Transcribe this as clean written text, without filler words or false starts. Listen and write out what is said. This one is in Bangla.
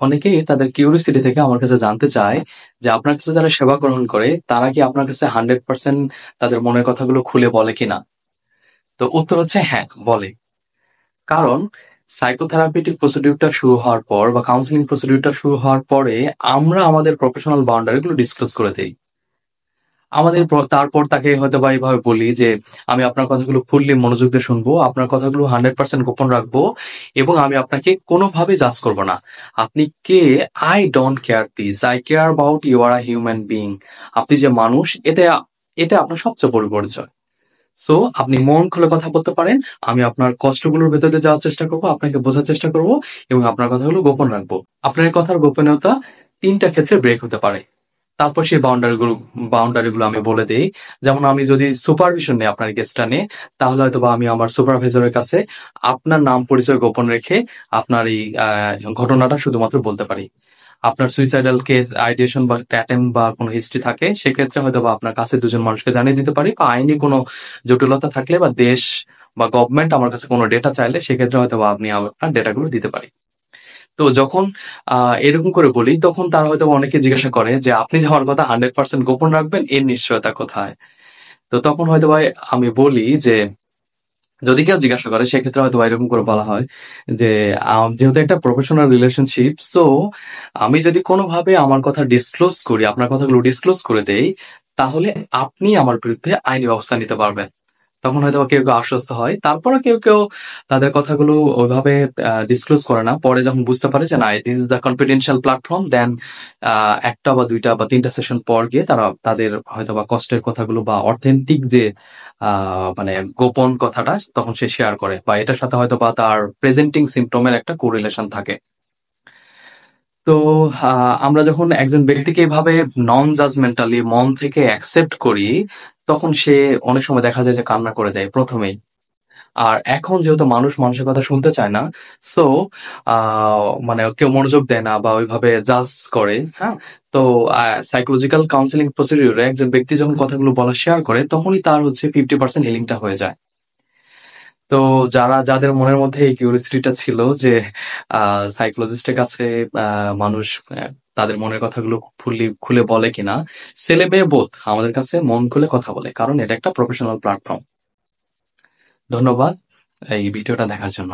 অনেকেই তাদের কিউরিওসিটি থেকে আমার কাছে জানতে চায় যে আপনার কাছে যারা সেবা গ্রহণ করে তারা কি আপনার কাছে 100% তাদের মনের কথাগুলো খুলে বলে কিনা? তো উত্তর হচ্ছে হ্যাঁ, বলে। কারণ সাইকোথেরাপিউটিক প্রসিডিউরটা শুরু হওয়ার পর বা কাউন্সেলিং প্রসিডিউরটা শুরু হওয়ার পরে আমরা আমাদের প্রফেশনাল বাউন্ডারি গুলো ডিসক্লোজ করে দেই। তারপর তাকে হয়তোবা এভাবে বলি যে, "আমি আপনার কথাগুলো ফুললি মনোযোগ দিয়ে শুনবো। আপনার কথাগুলো 100% গোপন রাখবো এবং আমি আপনাকে কোনোভাবে জাজ করব না। আপনি কে? I don't care this. I care about you are a human being. আপনি যে মানুষ এটা আপনার সবচেয়ে বড় পরিচয়। সো আপনি মন খুলে কথা বলতে পারেন। আমি আপনার কষ্টগুলোর ভেতর দিয়ে যাওয়ার চেষ্টা করব, আপনাকে বোঝার চেষ্টা করব এবং আপনার কথাগুলো গোপন রাখবো। আপনার এই কথার গোপনীয়তা ৩ টা ক্ষেত্রে ব্রেক হতে পারে।" তারপর সেই বাউন্ডারি গুলো আমি বলে দেই। যেমন আমি যদি সুপারভিশন নেই আপনার কেসটা নিয়ে, তাহলে হয়তোবা আমি আমার সুপারভাইজারের কাছে আপনার নাম পরিচয় গোপন রেখে আপনার এই ঘটনাটা শুধুমাত্র বলতে পারি। আপনার সুইসাইডাল কেস, আইডিয়েশন বা ট্যাটেম বা কোনো হিস্ট্রি থাকে, সেক্ষেত্রে হয়তোবা আপনার কাছে ২ জন মানুষকে জানিয়ে দিতে পারি বা আইনি কোনো জটিলতা থাকলে বা দেশ বা গভর্নমেন্ট আমার কাছে কোনো ডেটা চাইলে সেক্ষেত্রে হয়তোবা আমি আপনার ডেটাগুলো দিতে পারি। তো যখন আ এরকম করে বলি, তখন তারা হয়তোবা অনেকে জিজ্ঞাসা করে যে, "আপনি যে আমার কথা 100% গোপন রাখবেন, এর নিশ্চয়তা কোথায়?" তো তখন হয়তোবা আমি বলি যে, যদি কেউ জিজ্ঞাসা করে সেক্ষেত্রে হয়তোবা এরকম করে বলা হয় যে, যেহেতু একটা প্রফেশনাল রিলেশনশিপ, সো আমি যদি কোনোভাবে আমার কথা ডিসক্লোজ করি, আপনার কথাগুলো ডিসক্লোজ করে দেই, তাহলে আপনি আমার বিরুদ্ধে আইনি ব্যবস্থা নিতে পারবেন। তখন হয়তোবা কেউ আশ্বস্ত হয়। তারপরেও কেউ তাদের কথাগুলো ওইভাবে ডিসক্লোজ করে না। পরে যখন বুঝতে পারে যে না, this is the confidential platform, then ১ টা বা ২ টা বা ৩ টা সেশন পর গিয়ে তারা তাদের হয়তোবা কষ্টের কথাগুলো বা অথেন্টিক যে আ মানে গোপন কথাটা তখন সে শেয়ার করে বা এটার সাথে হয়তোবা তার প্রেজেন্টিং সিম্পটম এর একটা কোরিলেশন থাকে। তো আ আমরা যখন একজন ব্যক্তিকে এভাবে নন জাজমেন্টালি মন থেকে অ্যাকসেপ্ট করি, তখন সে অনেক সময় দেখা যায় যে কান্না করে দেয় ১ম এই। আর এখন যেহেতু মানুষ মানুষের কথা শুনতে চায় না, সো আ মানে কেউ মনোযোগ দেয় না বা ওইভাবে জাজ করে, হ্যাঁ? তো সাইকোলজিক্যাল কাউন্সেলিং প্রসিডিউর এ একজন ব্যক্তি যখন কথাগুলো বলা শেয়ার করে, তখনই তার হচ্ছে 50% হিলিং টা হয়ে যায়। তো যাদের মনের মধ্যে এই কিউরিওসিটি টা ছিল যে আ সাইকোলজিস্ট এর কাছে আ মানুষ তাদের মনের কথাগুলো খুলে বলে কিনা, ছেলে মেয়ে বোথ আমাদের কাছে মন খুলে কথা বলে। কারণ এটা একটা প্রফেশনাল প্ল্যাটফর্ম। ধন্যবাদ এই ভিডিওটা দেখার জন্য।